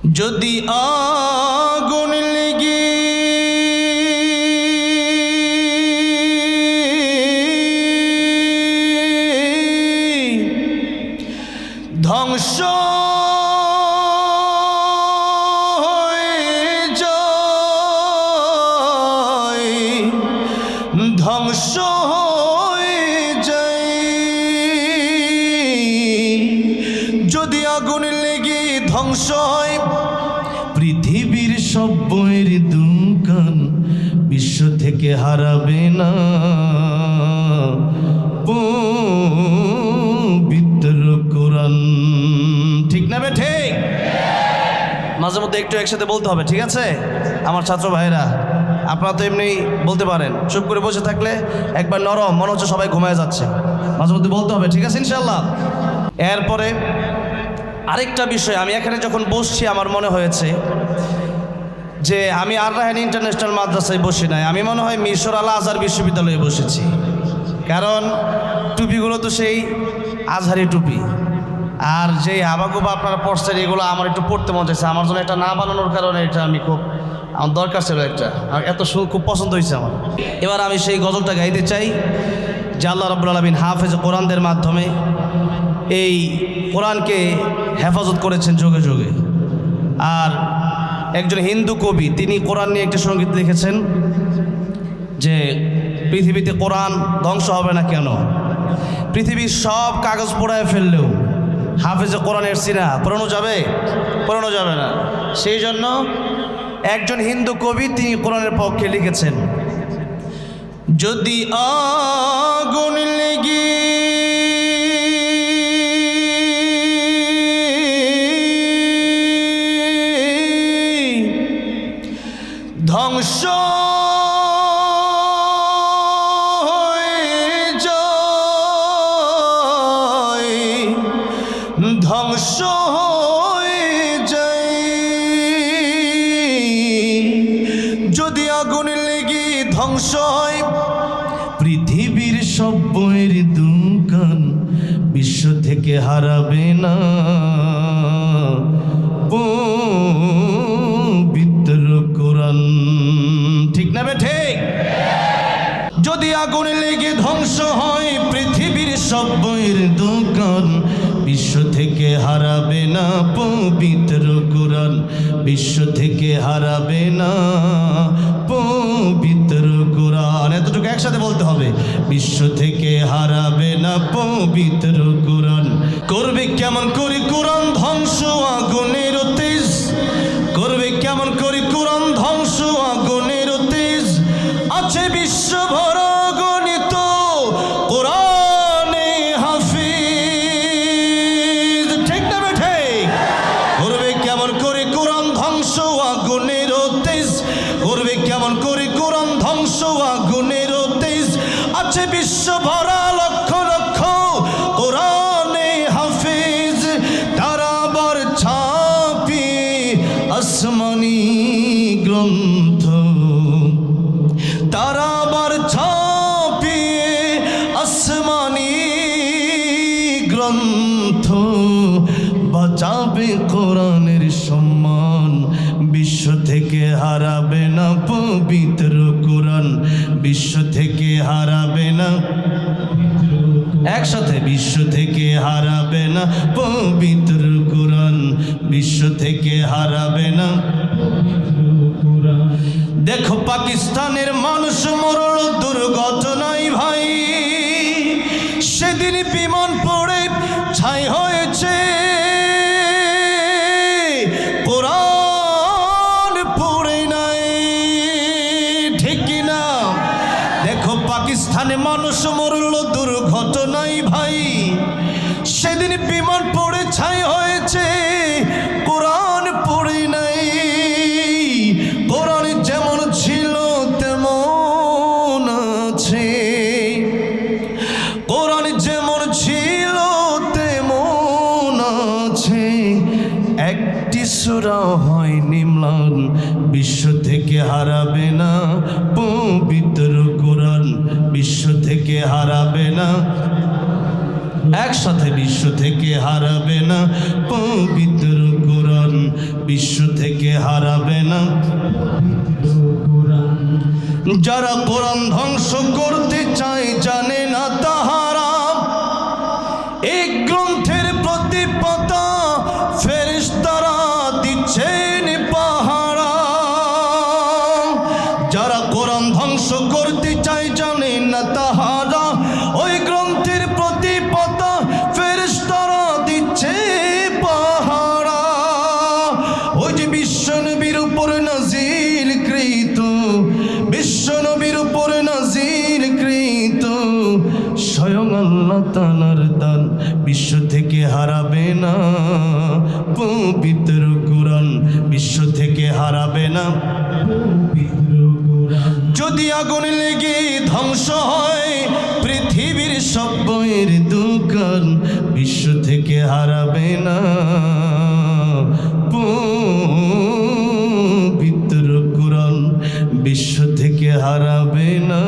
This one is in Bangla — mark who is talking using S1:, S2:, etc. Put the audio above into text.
S1: যদি আগুন লেগে ধ্বংস হয়ে যায়, ধ্বংস হয়ে যায়, যদি আগুন লেগে ধ্বংস হয় পৃথিবীর সব বইয়ের দোকান বিশ্ব থেকে হারাবে না পবিত্র কোরআন। ঠিক না বে ঠিক? মাঝে মধ্যে একটু একসাথে বলতে হবে, ঠিক আছে আমার ছাত্র ভাইরা? আপনারা তো এমনি বলতে পারেন, চুপ করে বসে থাকলে একবার নরম মনে হচ্ছে সবাই ঘুমায় যাচ্ছে, মাঝে মধ্যে বলতে হবে, ঠিক আছে ইনশাল্লাহ। এরপরে আরেকটা বিষয়, আমি এখানে যখন বসছি আমার মনে হয়েছে যে আমি আর রাহান ইন্টারন্যাশনাল মাদ্রাসায় বসি নাই, আমি মনে হয় মিশর আল আজহার বিশ্ববিদ্যালয়ে বসেছি, কারণ টুপিগুলো তো সেই আজহারি টুপি, আর যেই হাবাগুবা আপনারা পড়ছেন এগুলো আমার একটু পড়তে মন চাইছে, আমার জন্য এটা না বানানোর কারণে এটা আমি খুব আমার দরকার ছিল, একটা এত খুব পছন্দ হয়েছে আমার। এবার আমি সেই গজলটা গাইতে চাই যে আল্লাহ রাব্বুল আলামিন হাফেজ কোরআনদের মাধ্যমে এই কোরআনকে হেফাজত করেছেন যুগে যুগে। আর একজন হিন্দু কবি তিনি কোরআন নিয়ে একটা সঙ্গীত লিখেছেন যে পৃথিবীতে কোরআন ধ্বংস হবে না কেন, পৃথিবীর সব কাগজ পোড়ায় ফেললেও হাফেজে কোরআনের সিনা পড়ানো যাবে? পড়ানো যাবে না। সেই জন্য একজন হিন্দু কবি তিনি কোরআনের পক্ষে লিখেছেন, যদি আগুন লেগে ধ্বংস হয়ে যায়, ধ্বংস হয়ে যায়, যদি আগুন লেগে ধ্বংস হয় পৃথিবীর সব বইয়ের দোকান বিশ্ব থেকে হারাবে না পবিত্র কোরআন। ঠিক না বে ঠিক? যদি আগুন লেগে ধ্বংস হয় পৃথিবীর সব বইয়ের দোকান বিশ্ব থেকে হারাবে না পবিত্র কোরআন, বিশ্ব থেকে হারাবে না পবিত্র কোরআন। এতটুকু একসাথে বলতে হবে, বিশ্ব থেকে হারাবে না পবিত্র কোরআন। করবে কেমন করে কোরআন ধ্বংস আগুনের তেজ, করবে কেমন করে কোরআন ধ্বংস আগুনের তেজ, আছে বিশ্বভর গণিত কোরআনে হাফিজ। ঠিক না বেঠে? করবে কেমন করে কোরআন ধ্বংস আগুনের তেজ, করবে কেমন করে কোরআন ধ্বংস আগুনের তেজ, আছে বিশ্বভরা লক্ষ লক্ষ কোরআনে হাফিজ। তারা আবার ছাপিয়ে আসমানি গ্রন্থ, তারা আবার ছাপিয়ে আসমানি গ্রন্থ, বাঁচাবে কোরআনের সম্মান, বিশ্ব থেকে হারাবে না পবিত্র কোরআন, বিশ্ব থেকে হারাবে না, একসাথে বিশ্ব থেকে হারাবে না পবিত্র কোরআন, বিশ্ব থেকে হারাবে না। দেখো পাকিস্তানের মানুষ মরল দুর্ঘটনায় ভাই, সেদিন বিমান পড়ে ছাই হয়েছে, কোরআন পড়ে নাই। ঠিক কিনা? দেখো পাকিস্তানে মানুষ মরল দুর্ঘটনায় ভাই, সেদিন বিমান পড়ে ছাই হয়েছে, কোরআন পড়ে নাই। কোরআন যেমন ছিল তেমন আছে, কোরআন যেমন ছিল তেমন আছে, একটি সূরা হয় নিম্লান, বিশ্ব থেকে হারাবে না পবিত্র কোরআন, বিশ্ব থেকে হারাবে না। একসাথে বিশ্ব থেকে হারাবে না পবিত্র কোরআন, বিশ্ব থেকে হারাবে না। যারা কোরআন ধ্বংস করতে চায় জানে না তাহারা এই গ্রন্থের প্রতি পাতা ফেরেশতারা দিচ্ছেন পাহারা। যারা কোরআন ধ্বংস করতে চায় জানে না তাহারা ওই গ্রন্থের প্রতি পাতা ফেরেশতারা দিচ্ছে পাহারা। ওই যে বিশ্বনবীর উপর নাজিলকৃত, বিশ্বনবীর উপর নাজিলকৃত স্বয়ং আল্লাহ তাআলার দান বিশ্ব থেকে হারাবে না। পবিত্র কোরআন বিশ্ব থেকে হারাবে না। যদি আগুন লেগে ধ্বংস হয় পৃথিবীর সব বইয়ের দোকান বিশ্ব থেকে হারাবে না। পবিত্র কোরআন বিশ্ব থেকে হারাবে না।